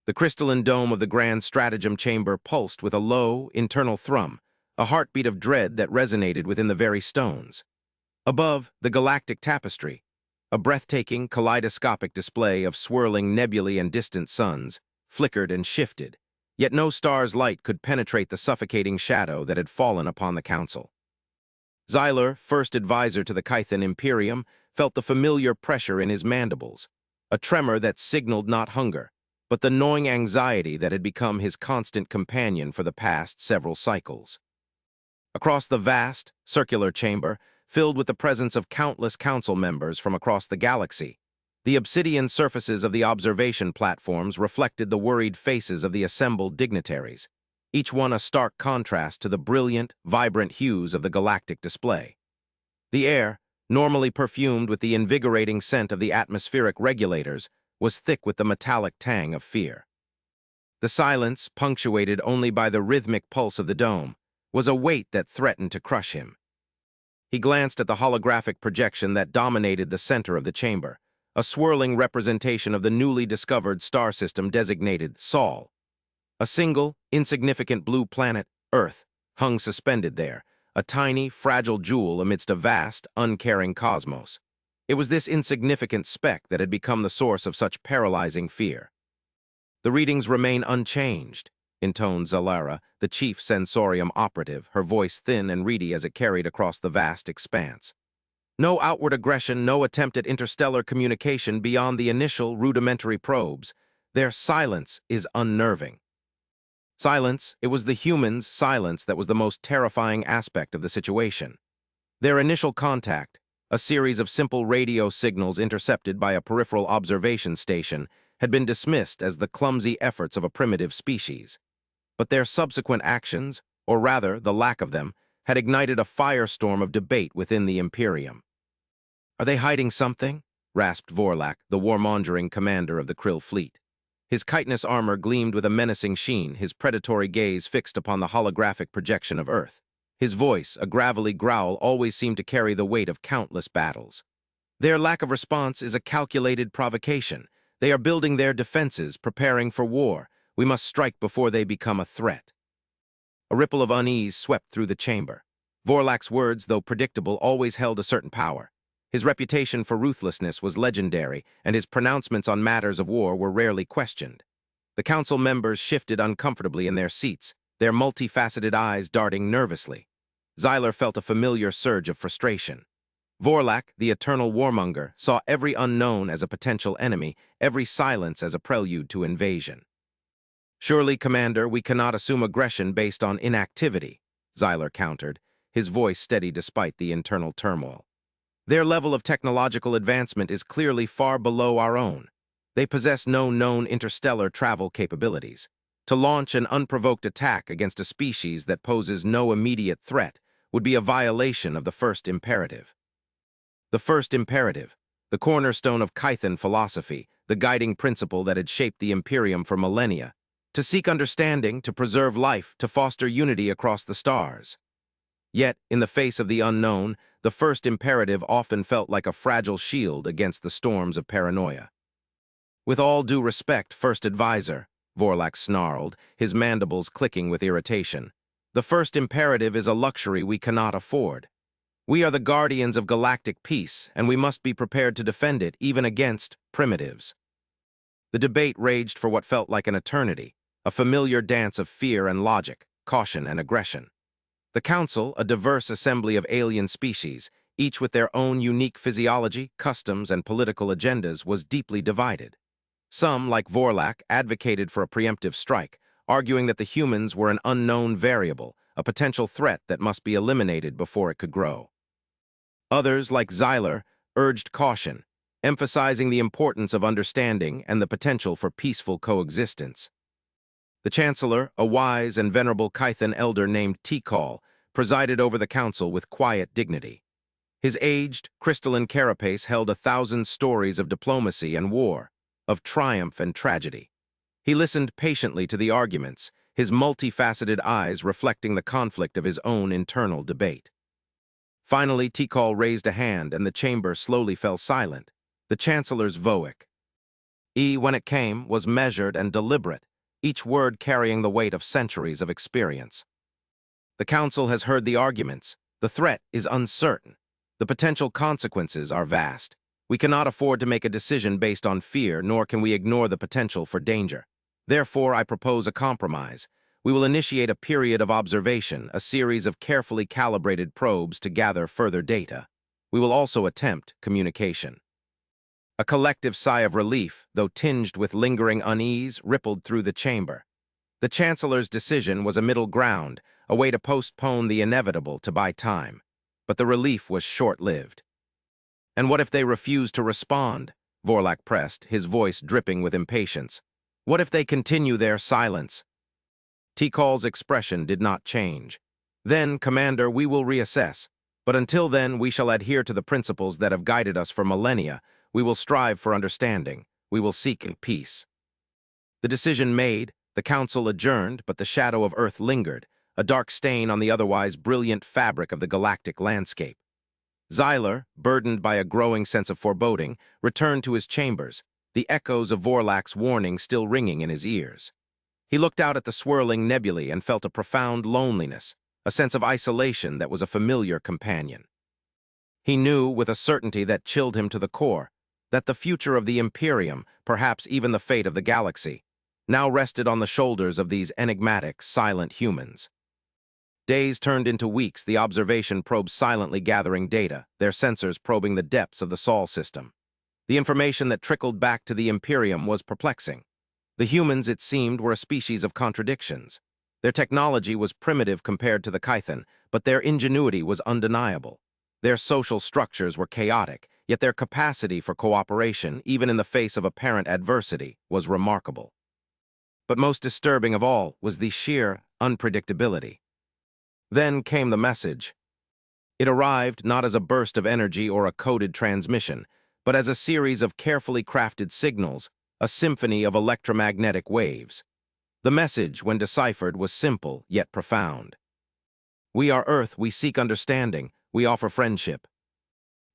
The crystalline dome of the grand stratagem chamber pulsed with a low, internal thrum, a heartbeat of dread that resonated within the very stones. Above, the galactic tapestry, a breathtaking, kaleidoscopic display of swirling nebulae and distant suns, flickered and shifted, yet no star's light could penetrate the suffocating shadow that had fallen upon the council. Xyler, first advisor to the Kythan Imperium, felt the familiar pressure in his mandibles, a tremor that signaled not hunger, but the gnawing anxiety that had become his constant companion for the past several cycles. Across the vast, circular chamber, filled with the presence of countless council members from across the galaxy, the obsidian surfaces of the observation platforms reflected the worried faces of the assembled dignitaries, each one a stark contrast to the brilliant, vibrant hues of the galactic display. The air, normally perfumed with the invigorating scent of the atmospheric regulators, was thick with the metallic tang of fear. The silence, punctuated only by the rhythmic pulse of the dome, was a weight that threatened to crush him. He glanced at the holographic projection that dominated the center of the chamber, a swirling representation of the newly discovered star system designated Sol. A single, insignificant blue planet, Earth, hung suspended there, a tiny, fragile jewel amidst a vast, uncaring cosmos. It was this insignificant speck that had become the source of such paralyzing fear. "The readings remain unchanged," intoned Zalara, the chief sensorium operative, her voice thin and reedy as it carried across the vast expanse. "No outward aggression, no attempt at interstellar communication beyond the initial rudimentary probes. Their silence is unnerving." Silence, it was the humans' silence that was the most terrifying aspect of the situation. Their initial contact, a series of simple radio signals intercepted by a peripheral observation station, had been dismissed as the clumsy efforts of a primitive species. But their subsequent actions, or rather the lack of them, had ignited a firestorm of debate within the Imperium. "Are they hiding something?" rasped Vorlak, the warmongering commander of the Krill fleet. His chitinous armor gleamed with a menacing sheen, his predatory gaze fixed upon the holographic projection of Earth. His voice, a gravelly growl, always seemed to carry the weight of countless battles. "Their lack of response is a calculated provocation. They are building their defenses, preparing for war. We must strike before they become a threat." A ripple of unease swept through the chamber. Vorlak's words, though predictable, always held a certain power. His reputation for ruthlessness was legendary, and his pronouncements on matters of war were rarely questioned. The council members shifted uncomfortably in their seats, their multifaceted eyes darting nervously. Xyler felt a familiar surge of frustration. Vorlak, the eternal warmonger, saw every unknown as a potential enemy, every silence as a prelude to invasion. "Surely, Commander, we cannot assume aggression based on inactivity," Xyler countered, his voice steady despite the internal turmoil. "Their level of technological advancement is clearly far below our own. They possess no known interstellar travel capabilities. To launch an unprovoked attack against a species that poses no immediate threat would be a violation of the first imperative." The first imperative, the cornerstone of Kythan philosophy, the guiding principle that had shaped the Imperium for millennia, to seek understanding, to preserve life, to foster unity across the stars. Yet, in the face of the unknown, the first imperative often felt like a fragile shield against the storms of paranoia. "With all due respect, First Advisor," Vorlak snarled, his mandibles clicking with irritation, "the first imperative is a luxury we cannot afford. We are the guardians of galactic peace, and we must be prepared to defend it even against primitives." The debate raged for what felt like an eternity, a familiar dance of fear and logic, caution and aggression. The Council, a diverse assembly of alien species, each with their own unique physiology, customs, and political agendas, was deeply divided. Some, like Vorlak, advocated for a preemptive strike, arguing that the humans were an unknown variable, a potential threat that must be eliminated before it could grow. Others, like Xyler, urged caution, emphasizing the importance of understanding and the potential for peaceful coexistence. The Chancellor, a wise and venerable Kythan elder named Tikal, presided over the council with quiet dignity. His aged, crystalline carapace held 1,000 stories of diplomacy and war, of triumph and tragedy. He listened patiently to the arguments, his multifaceted eyes reflecting the conflict of his own internal debate. Finally, Tikal raised a hand and the chamber slowly fell silent, the Chancellor's voice. When it came, was measured and deliberate, each word carrying the weight of centuries of experience. The Council has heard the arguments. The threat is uncertain. The potential consequences are vast. We cannot afford to make a decision based on fear, nor can we ignore the potential for danger. Therefore, I propose a compromise. We will initiate a period of observation, a series of carefully calibrated probes to gather further data. We will also attempt communication. A collective sigh of relief, though tinged with lingering unease, rippled through the chamber. The Chancellor's decision was a middle ground, a way to postpone the inevitable to buy time. But the relief was short-lived. And what if they refused to respond? Vorlak pressed, his voice dripping with impatience. What if they continue their silence? Tikal's expression did not change. Then, Commander, we will reassess. But until then, we shall adhere to the principles that have guided us for millennia. We will strive for understanding. We will seek peace. The decision made, the Council adjourned, but the shadow of Earth lingered, a dark stain on the otherwise brilliant fabric of the galactic landscape. Xyler, burdened by a growing sense of foreboding, returned to his chambers, the echoes of Vorlak's warning still ringing in his ears. He looked out at the swirling nebulae and felt a profound loneliness, a sense of isolation that was a familiar companion. He knew, with a certainty that chilled him to the core, that the future of the Imperium, perhaps even the fate of the galaxy, now rested on the shoulders of these enigmatic, silent humans. Days turned into weeks, the observation probes silently gathering data, their sensors probing the depths of the Sol system. The information that trickled back to the Imperium was perplexing. The humans, it seemed, were a species of contradictions. Their technology was primitive compared to the Kythan, but their ingenuity was undeniable. Their social structures were chaotic, yet their capacity for cooperation, even in the face of apparent adversity, was remarkable. But most disturbing of all was the sheer unpredictability. Then came the message. It arrived not as a burst of energy or a coded transmission, but as a series of carefully crafted signals, a symphony of electromagnetic waves. The message, when deciphered, was simple yet profound. We are Earth, we seek understanding, we offer friendship.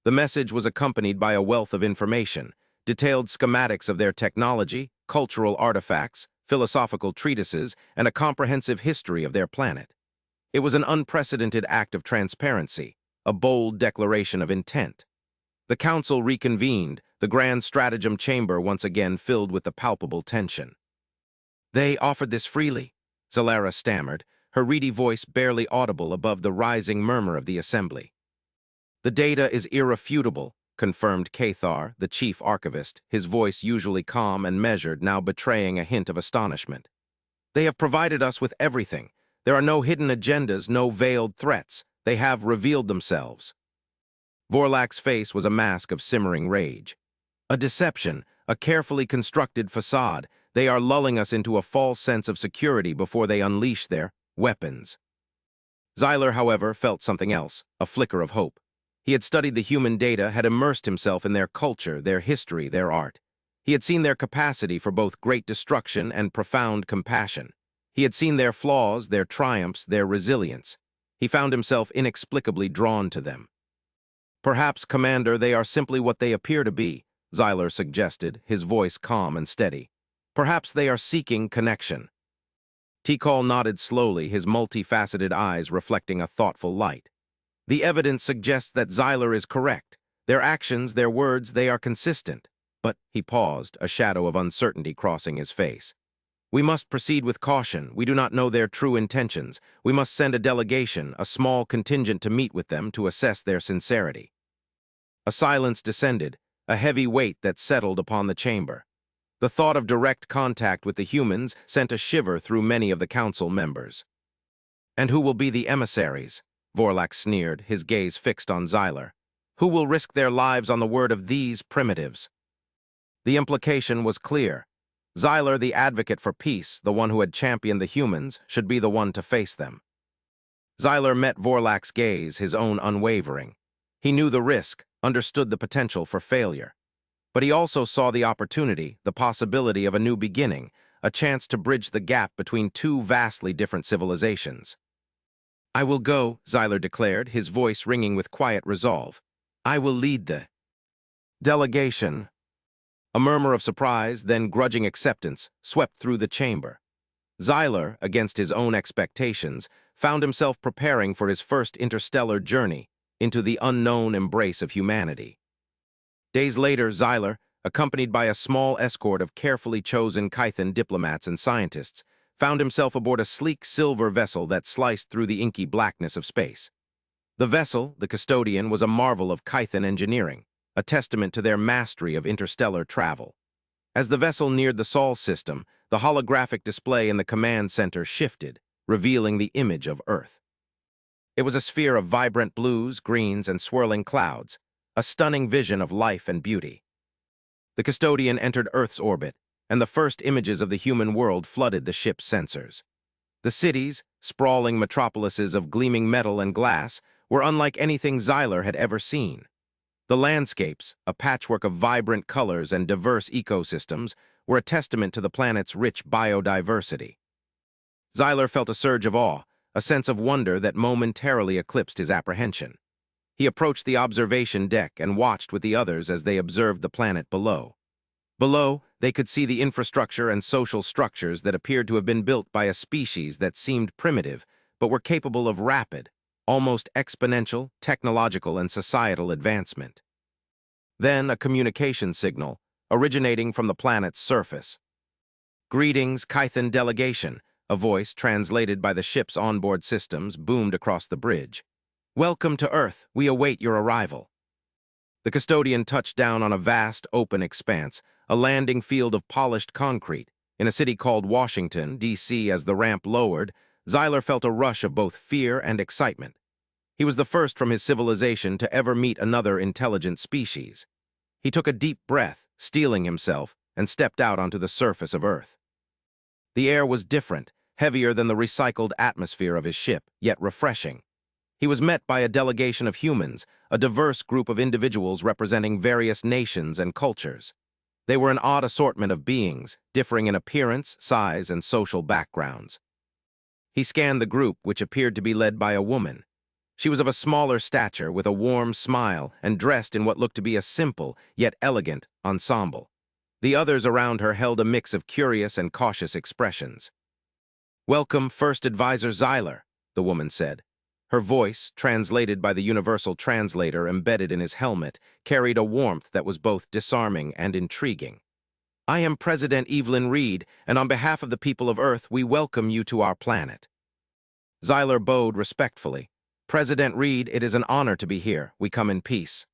The message was accompanied by a wealth of information, detailed schematics of their technology, cultural artifacts, philosophical treatises, and a comprehensive history of their planet. It was an unprecedented act of transparency, a bold declaration of intent. The Council reconvened, the grand stratagem chamber once again filled with the palpable tension. They offered this freely, Zalara stammered, her reedy voice barely audible above the rising murmur of the assembly. The data is irrefutable, confirmed Cathar, the chief archivist, his voice usually calm and measured now betraying a hint of astonishment. They have provided us with everything. There are no hidden agendas, no veiled threats. They have revealed themselves. Vorlak's face was a mask of simmering rage. A deception, a carefully constructed facade. They are lulling us into a false sense of security before they unleash their weapons. Xyler, however, felt something else, a flicker of hope. He had studied the human data, had immersed himself in their culture, their history, their art. He had seen their capacity for both great destruction and profound compassion. He had seen their flaws, their triumphs, their resilience. He found himself inexplicably drawn to them. Perhaps, Commander, they are simply what they appear to be, Xyler suggested, his voice calm and steady. Perhaps they are seeking connection. Tikal nodded slowly, his multifaceted eyes reflecting a thoughtful light. The evidence suggests that Xyler is correct. Their actions, their words, they are consistent. But, he paused, a shadow of uncertainty crossing his face. We must proceed with caution. We do not know their true intentions. We must send a delegation, a small contingent to meet with them to assess their sincerity. A silence descended, a heavy weight that settled upon the chamber. The thought of direct contact with the humans sent a shiver through many of the council members. And who will be the emissaries? Vorlak sneered, his gaze fixed on Xyler. Who will risk their lives on the word of these primitives? The implication was clear. Xyler, the advocate for peace, the one who had championed the humans, should be the one to face them. Xyler met Vorlak's gaze, his own unwavering. He knew the risk, understood the potential for failure. But he also saw the opportunity, the possibility of a new beginning, a chance to bridge the gap between two vastly different civilizations. I will go, Xyler declared, his voice ringing with quiet resolve. I will lead the delegation. A murmur of surprise, then grudging acceptance, swept through the chamber. Xyler, against his own expectations, found himself preparing for his first interstellar journey into the unknown embrace of humanity. Days later, Xyler, accompanied by a small escort of carefully chosen Kythan diplomats and scientists, found himself aboard a sleek silver vessel that sliced through the inky blackness of space. The vessel, the Custodian, was a marvel of Kythan engineering, a testament to their mastery of interstellar travel. As the vessel neared the Sol system, the holographic display in the command center shifted, revealing the image of Earth. It was a sphere of vibrant blues, greens, and swirling clouds, a stunning vision of life and beauty. The Custodian entered Earth's orbit, and the first images of the human world flooded the ship's sensors. The cities, sprawling metropolises of gleaming metal and glass, were unlike anything Xyler had ever seen. The landscapes, a patchwork of vibrant colors and diverse ecosystems, were a testament to the planet's rich biodiversity. Xyler felt a surge of awe, a sense of wonder that momentarily eclipsed his apprehension. He approached the observation deck and watched with the others as they observed the planet below. Below, they could see the infrastructure and social structures that appeared to have been built by a species that seemed primitive, but were capable of rapid, almost exponential, technological and societal advancement. Then a communication signal, originating from the planet's surface. "Greetings, Kythan delegation," a voice translated by the ship's onboard systems boomed across the bridge. "Welcome to Earth, we await your arrival." The Custodian touched down on a vast, open expanse, a landing field of polished concrete. In a city called Washington, D.C. As the ramp lowered, Xyler felt a rush of both fear and excitement. He was the first from his civilization to ever meet another intelligent species. He took a deep breath, steeling himself, and stepped out onto the surface of Earth. The air was different, heavier than the recycled atmosphere of his ship, yet refreshing. He was met by a delegation of humans, a diverse group of individuals representing various nations and cultures. They were an odd assortment of beings, differing in appearance, size, and social backgrounds. He scanned the group, which appeared to be led by a woman. She was of a smaller stature, with a warm smile, and dressed in what looked to be a simple, yet elegant, ensemble. The others around her held a mix of curious and cautious expressions. "Welcome, First Advisor Xyler," the woman said. Her voice, translated by the universal translator embedded in his helmet, carried a warmth that was both disarming and intriguing. "I am President Evelyn Reed, and on behalf of the people of Earth, we welcome you to our planet." Xyler bowed respectfully. "President Reed, it is an honor to be here. We come in peace."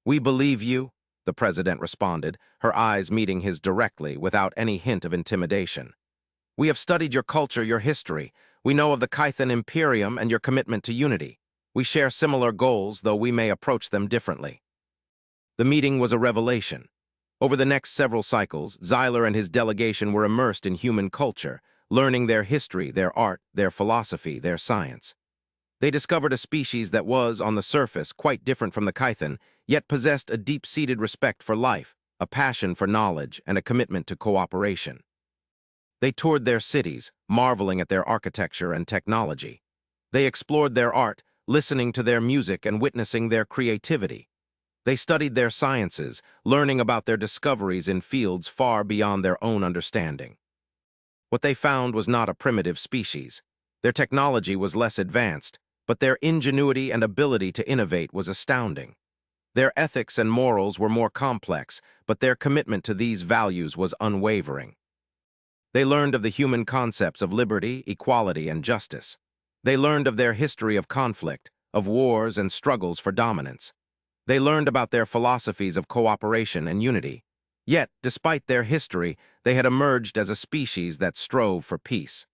"We believe you," the president responded, her eyes meeting his directly, without any hint of intimidation. "We have studied your culture, your history. We know of the Kythan Imperium and your commitment to unity. We share similar goals, though we may approach them differently." The meeting was a revelation. Over the next several cycles, Xyler and his delegation were immersed in human culture, learning their history, their art, their philosophy, their science. They discovered a species that was, on the surface, quite different from the Kythan, yet possessed a deep-seated respect for life, a passion for knowledge, and a commitment to cooperation. They toured their cities, marveling at their architecture and technology. They explored their art, listening to their music and witnessing their creativity. They studied their sciences, learning about their discoveries in fields far beyond their own understanding. What they found was not a primitive species. Their technology was less advanced, but their ingenuity and ability to innovate was astounding. Their ethics and morals were more complex, but their commitment to these values was unwavering. They learned of the human concepts of liberty, equality, and justice. They learned of their history of conflict, of wars and struggles for dominance. They learned about their philosophies of cooperation and unity. Yet, despite their history, they had emerged as a species that strove for peace.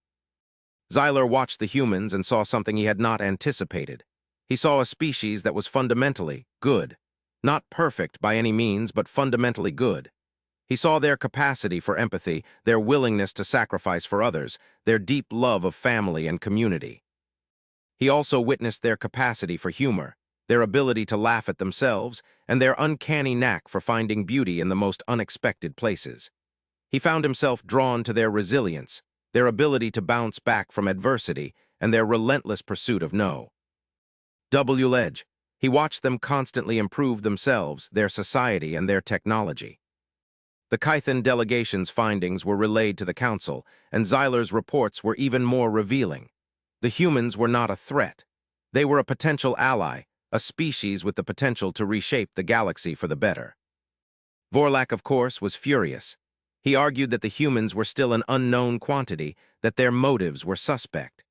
Xyler watched the humans and saw something he had not anticipated. He saw a species that was fundamentally good. Not perfect by any means, but fundamentally good. He saw their capacity for empathy, their willingness to sacrifice for others, their deep love of family and community. He also witnessed their capacity for humor, their ability to laugh at themselves, and their uncanny knack for finding beauty in the most unexpected places. He found himself drawn to their resilience, their ability to bounce back from adversity, and their relentless pursuit of knowledge. He watched them constantly improve themselves, their society, and their technology. The Kython delegation's findings were relayed to the Council, and Xyler's reports were even more revealing. The humans were not a threat. They were a potential ally, a species with the potential to reshape the galaxy for the better. Vorlak, of course, was furious. He argued that the humans were still an unknown quantity, that their motives were suspect.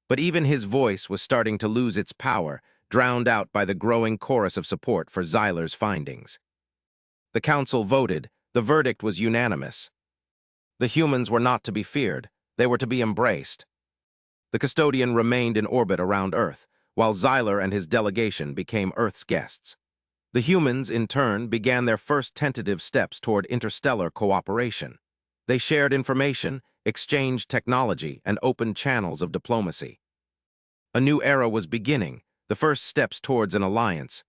But even his voice was starting to lose its power, drowned out by the growing chorus of support for Xyler's findings. The Council voted. The verdict was unanimous. The humans were not to be feared. They were to be embraced. The custodian remained in orbit around Earth, while Xyler and his delegation became Earth's guests. The humans, in turn, began their first tentative steps toward interstellar cooperation. They shared information, exchanged technology, and opened channels of diplomacy. A new era was beginning, the first steps towards an alliance.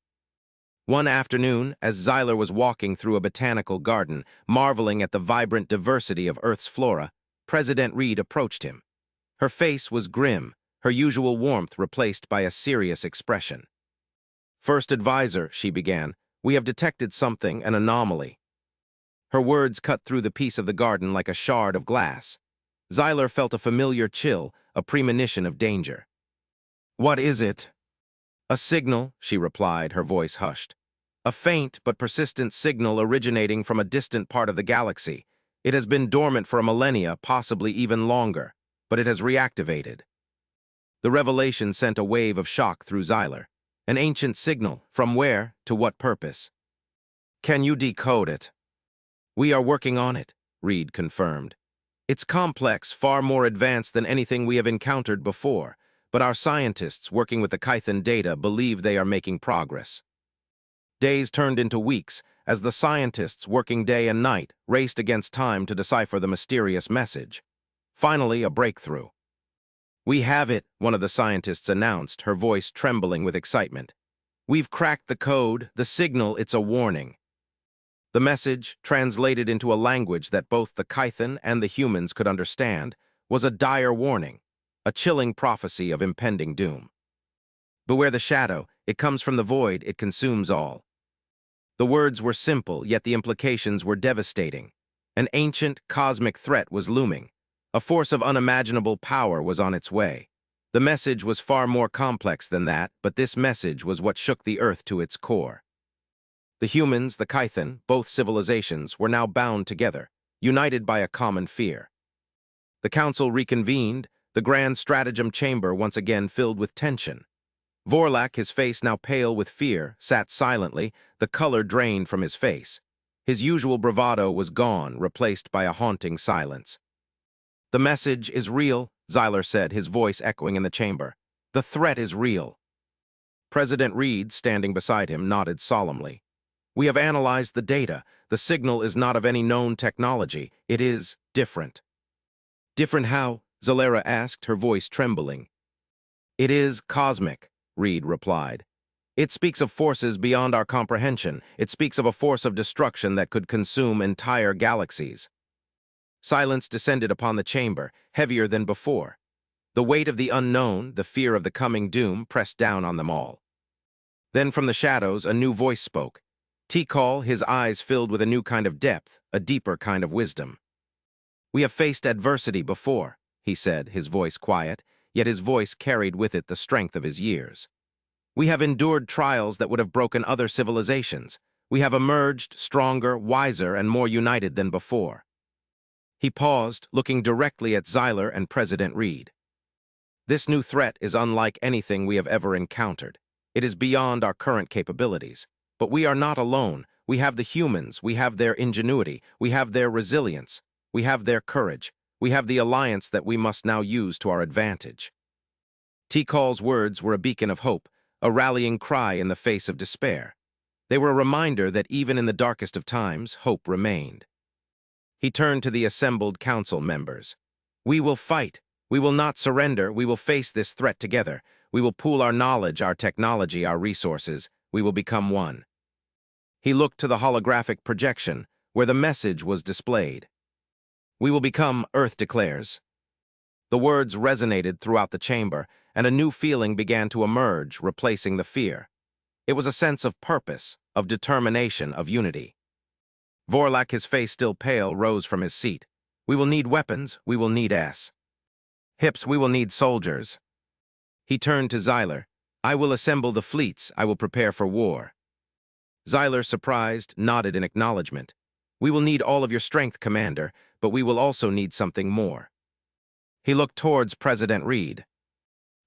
One afternoon, as Xyler was walking through a botanical garden, marveling at the vibrant diversity of Earth's flora, President Reed approached him. Her face was grim, her usual warmth replaced by a serious expression. "First advisor," she began, "we have detected something, an anomaly." Her words cut through the peace of the garden like a shard of glass. Xyler felt a familiar chill, a premonition of danger. "What is it?" "A signal," she replied, her voice hushed. "A faint but persistent signal originating from a distant part of the galaxy. It has been dormant for a millennia, possibly even longer, but it has reactivated." The revelation sent a wave of shock through Xyler. An ancient signal, from where, to what purpose? "Can you decode it?" "We are working on it," Reed confirmed. "It's complex, far more advanced than anything we have encountered before, but our scientists working with the Kython data believe they are making progress." Days turned into weeks as the scientists, working day and night, raced against time to decipher the mysterious message. Finally, a breakthrough. "We have it," one of the scientists announced, her voice trembling with excitement. "We've cracked the code, the signal, it's a warning." The message, translated into a language that both the Kython and the humans could understand, was a dire warning, a chilling prophecy of impending doom. "Beware the shadow, it comes from the void, it consumes all." The words were simple, yet the implications were devastating. An ancient, cosmic threat was looming. A force of unimaginable power was on its way. The message was far more complex than that, but this message was what shook the Earth to its core. The humans, the Kython, both civilizations, were now bound together, united by a common fear. The Council reconvened, the grand stratagem chamber once again filled with tension. Vorlak, his face now pale with fear, sat silently, the color drained from his face. His usual bravado was gone, replaced by a haunting silence. "The message is real," Xyler said, his voice echoing in the chamber. "The threat is real." President Reed, standing beside him, nodded solemnly. "We have analyzed the data. The signal is not of any known technology. It is different." "Different how?" Xylera asked, her voice trembling. "It is cosmic," Reed replied. "It speaks of forces beyond our comprehension. It speaks of a force of destruction that could consume entire galaxies." Silence descended upon the chamber, heavier than before. The weight of the unknown, the fear of the coming doom, pressed down on them all. Then from the shadows, a new voice spoke. Tikal, his eyes filled with a new kind of depth, a deeper kind of wisdom. "We have faced adversity before," he said, his voice quiet, yet his voice carried with it the strength of his years. "We have endured trials that would have broken other civilizations. We have emerged stronger, wiser, and more united than before." He paused, looking directly at Xyler and President Reed. "This new threat is unlike anything we have ever encountered. It is beyond our current capabilities. But we are not alone. We have the humans, we have their ingenuity, we have their resilience, we have their courage, we have the alliance that we must now use to our advantage." Tikal's words were a beacon of hope, a rallying cry in the face of despair. They were a reminder that even in the darkest of times, hope remained. He turned to the assembled council members. "We will fight. We will not surrender. We will face this threat together. We will pool our knowledge, our technology, our resources. We will become one." He looked to the holographic projection, where the message was displayed. "We will become," Earth declares. The words resonated throughout the chamber, and a new feeling began to emerge, replacing the fear. It was a sense of purpose, of determination, of unity. Vorlak, his face still pale, rose from his seat. We will need weapons, we will need hips, we will need soldiers. He turned to Xyler. I will assemble the fleets, I will prepare for war. Xyler, surprised, nodded in acknowledgement. We will need all of your strength, Commander, but we will also need something more. He looked towards President Reed.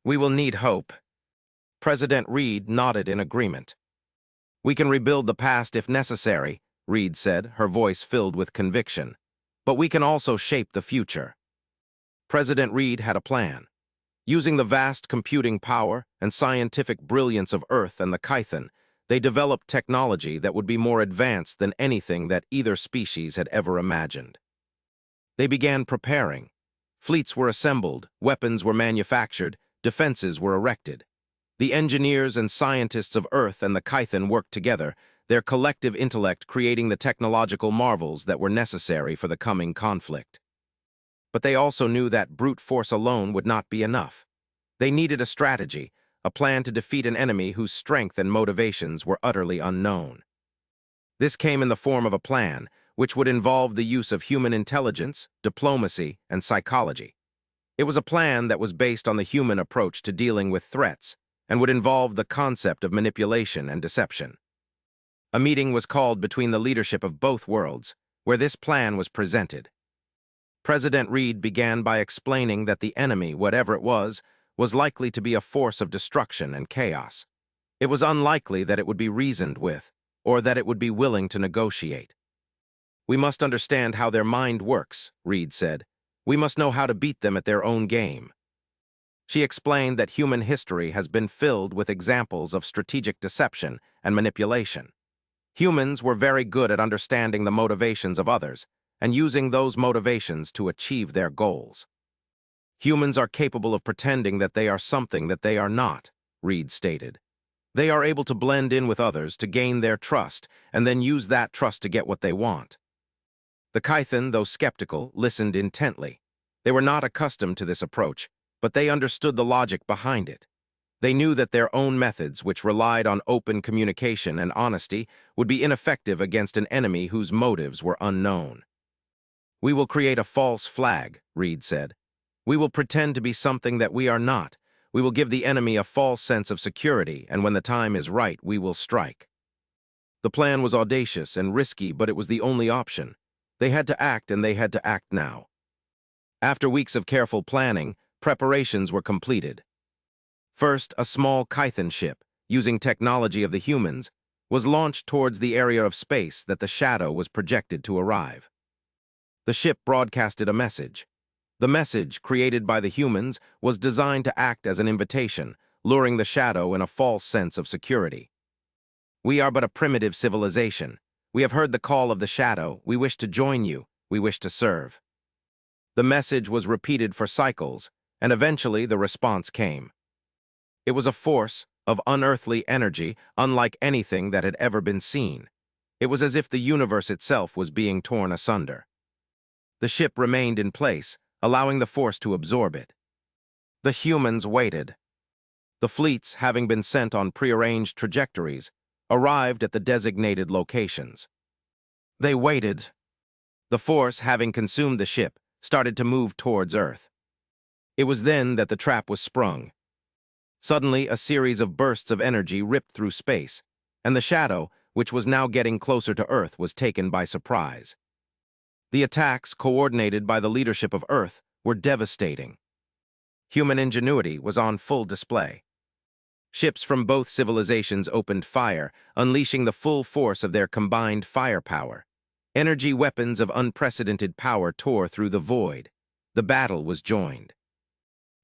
We will need hope. President Reed nodded in agreement. We can rebuild the past if necessary, Reed said, her voice filled with conviction. But we can also shape the future. President Reed had a plan. Using the vast computing power and scientific brilliance of Earth and the Kython, they developed technology that would be more advanced than anything that either species had ever imagined. They began preparing. Fleets were assembled, weapons were manufactured, defenses were erected. The engineers and scientists of Earth and the Kython worked together, their collective intellect creating the technological marvels that were necessary for the coming conflict. But they also knew that brute force alone would not be enough. They needed a strategy, a plan to defeat an enemy whose strength and motivations were utterly unknown. This came in the form of a plan, which would involve the use of human intelligence, diplomacy, and psychology. It was a plan that was based on the human approach to dealing with threats, and would involve the concept of manipulation and deception. A meeting was called between the leadership of both worlds, where this plan was presented. President Reed began by explaining that the enemy, whatever it was likely to be a force of destruction and chaos. It was unlikely that it would be reasoned with, or that it would be willing to negotiate. We must understand how their mind works, Reed said. We must know how to beat them at their own game. She explained that human history has been filled with examples of strategic deception and manipulation. Humans were very good at understanding the motivations of others and using those motivations to achieve their goals. Humans are capable of pretending that they are something that they are not, Reed stated. They are able to blend in with others to gain their trust and then use that trust to get what they want. The Kython, though skeptical, listened intently. They were not accustomed to this approach, but they understood the logic behind it. They knew that their own methods, which relied on open communication and honesty, would be ineffective against an enemy whose motives were unknown. We will create a false flag, Reed said. We will pretend to be something that we are not. We will give the enemy a false sense of security, and when the time is right, we will strike. The plan was audacious and risky, but it was the only option. They had to act, and they had to act now. After weeks of careful planning, preparations were completed. First, a small Kython ship, using technology of the humans, was launched towards the area of space that the shadow was projected to arrive. The ship broadcasted a message. The message, created by the humans, was designed to act as an invitation, luring the shadow in a false sense of security. We are but a primitive civilization. We have heard the call of the shadow. We wish to join you. We wish to serve. The message was repeated for cycles, and eventually the response came. It was a force of unearthly energy, unlike anything that had ever been seen. It was as if the universe itself was being torn asunder. The ship remained in place, allowing the force to absorb it. The humans waited. The fleets, having been sent on prearranged trajectories, arrived at the designated locations. They waited. The force, having consumed the ship, started to move towards Earth. It was then that the trap was sprung. Suddenly, a series of bursts of energy ripped through space, and the shadow, which was now getting closer to Earth, was taken by surprise. The attacks, coordinated by the leadership of Earth, were devastating. Human ingenuity was on full display. Ships from both civilizations opened fire, unleashing the full force of their combined firepower. Energy weapons of unprecedented power tore through the void. The battle was joined.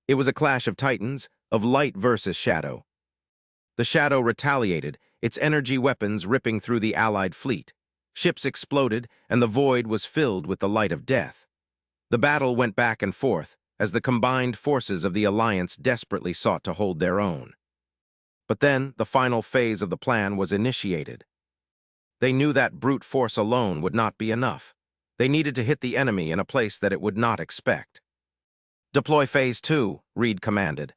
It was a clash of titans, of light versus shadow. The shadow retaliated, its energy weapons ripping through the Allied fleet. Ships exploded, and the void was filled with the light of death. The battle went back and forth, as the combined forces of the Alliance desperately sought to hold their own. But then, the final phase of the plan was initiated. They knew that brute force alone would not be enough. They needed to hit the enemy in a place that it would not expect. Deploy Phase 2, Reed commanded.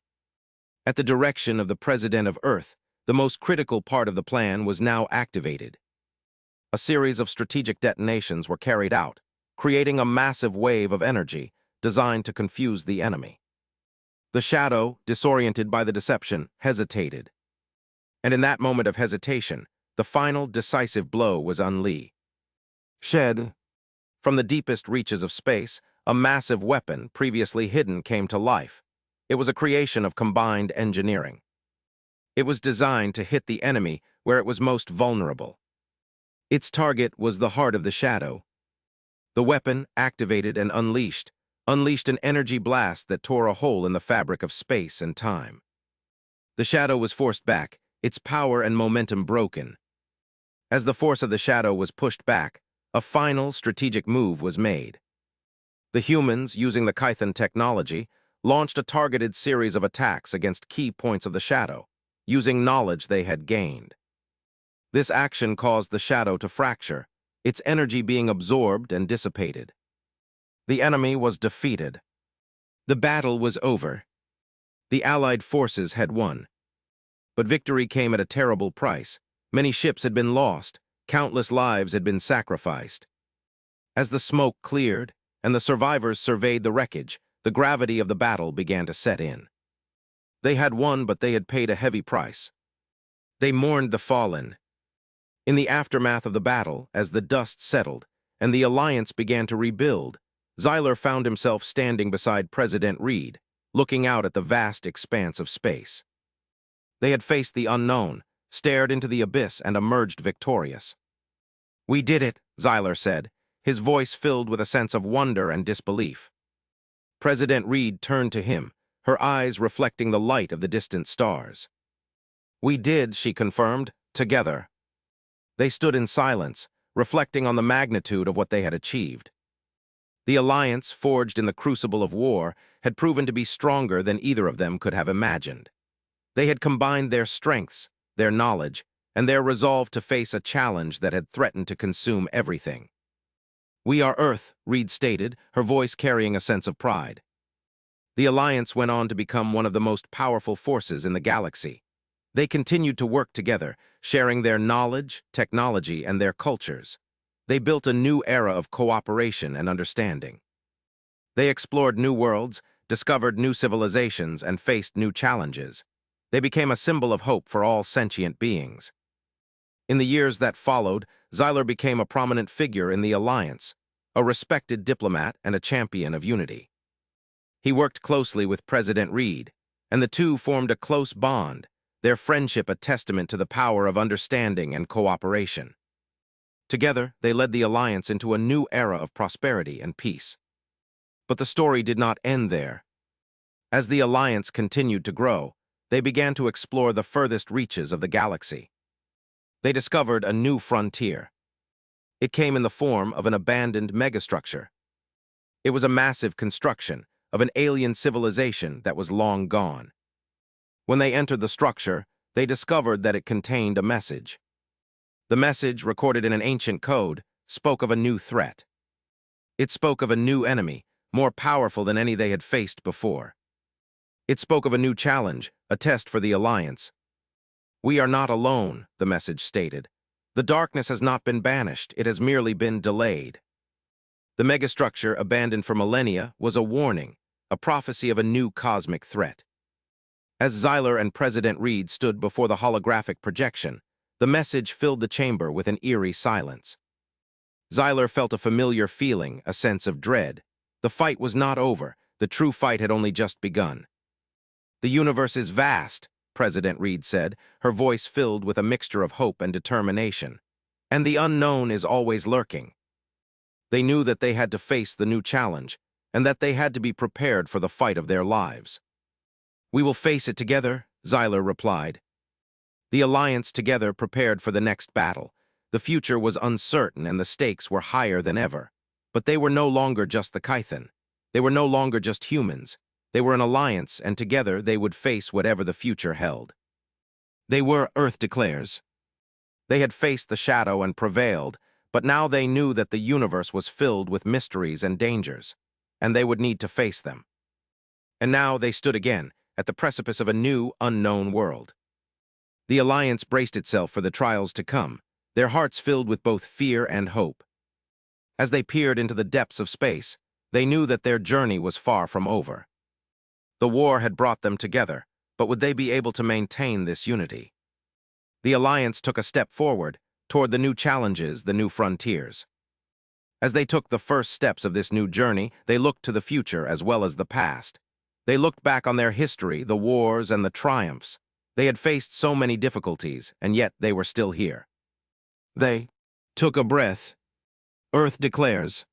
At the direction of the President of Earth, the most critical part of the plan was now activated. A series of strategic detonations were carried out, creating a massive wave of energy designed to confuse the enemy. The shadow, disoriented by the deception, hesitated. And in that moment of hesitation, the final decisive blow was unleashed. From the deepest reaches of space, a massive weapon previously hidden came to life. It was a creation of combined engineering. It was designed to hit the enemy where it was most vulnerable. Its target was the heart of the shadow. The weapon, activated and unleashed an energy blast that tore a hole in the fabric of space and time. The shadow was forced back, its power and momentum broken. As the force of the shadow was pushed back, a final strategic move was made. The humans, using the Kython technology, launched a targeted series of attacks against key points of the shadow, using knowledge they had gained. This action caused the shadow to fracture, its energy being absorbed and dissipated. The enemy was defeated. The battle was over. The Allied forces had won. But victory came at a terrible price. Many ships had been lost, countless lives had been sacrificed. As the smoke cleared and the survivors surveyed the wreckage, the gravity of the battle began to set in. They had won, but they had paid a heavy price. They mourned the fallen. In the aftermath of the battle, as the dust settled and the Alliance began to rebuild, Xyler found himself standing beside President Reed, looking out at the vast expanse of space. They had faced the unknown, stared into the abyss, and emerged victorious. "We did it," Xyler said, his voice filled with a sense of wonder and disbelief. President Reed turned to him, her eyes reflecting the light of the distant stars. "We did," she confirmed, "together." They stood in silence, reflecting on the magnitude of what they had achieved. The alliance, forged in the crucible of war, had proven to be stronger than either of them could have imagined. They had combined their strengths, their knowledge, and their resolve to face a challenge that had threatened to consume everything. "We are Earth," Reed stated, her voice carrying a sense of pride. The alliance went on to become one of the most powerful forces in the galaxy. They continued to work together, sharing their knowledge, technology, and their cultures. They built a new era of cooperation and understanding. They explored new worlds, discovered new civilizations, and faced new challenges. They became a symbol of hope for all sentient beings. In the years that followed, Xyler became a prominent figure in the Alliance, a respected diplomat and a champion of unity. He worked closely with President Reed, and the two formed a close bond, their friendship a testament to the power of understanding and cooperation. Together, they led the Alliance into a new era of prosperity and peace. But the story did not end there. As the Alliance continued to grow, they began to explore the furthest reaches of the galaxy. They discovered a new frontier. It came in the form of an abandoned megastructure. It was a massive construction of an alien civilization that was long gone. When they entered the structure, they discovered that it contained a message. The message, recorded in an ancient code, spoke of a new threat. It spoke of a new enemy, more powerful than any they had faced before. It spoke of a new challenge, a test for the Alliance. "We are not alone," the message stated. "The darkness has not been banished, it has merely been delayed." The megastructure, abandoned for millennia, was a warning, a prophecy of a new cosmic threat. As Xyler and President Reed stood before the holographic projection, the message filled the chamber with an eerie silence. Xyler felt a familiar feeling, a sense of dread. The fight was not over, the true fight had only just begun. "The universe is vast," President Reed said, her voice filled with a mixture of hope and determination. "And the unknown is always lurking." They knew that they had to face the new challenge, and that they had to be prepared for the fight of their lives. "We will face it together," Xyler replied. The Alliance together prepared for the next battle. The future was uncertain and the stakes were higher than ever. But they were no longer just the Kython. They were no longer just humans. They were an alliance, and together they would face whatever the future held. They were, Earth declares. They had faced the shadow and prevailed, but now they knew that the universe was filled with mysteries and dangers, and they would need to face them. And now they stood again, at the precipice of a new, unknown world. The Alliance braced itself for the trials to come. their hearts filled with both fear and hope. As they peered into the depths of space, they knew that their journey was far from over. The war had brought them together, but would they be able to maintain this unity? The Alliance took a step forward toward the new challenges, the new frontiers. As they took the first steps of this new journey, they looked to the future as well as the past. They looked back on their history, the wars and the triumphs. They had faced so many difficulties, and yet they were still here. They took a breath. Earth declares,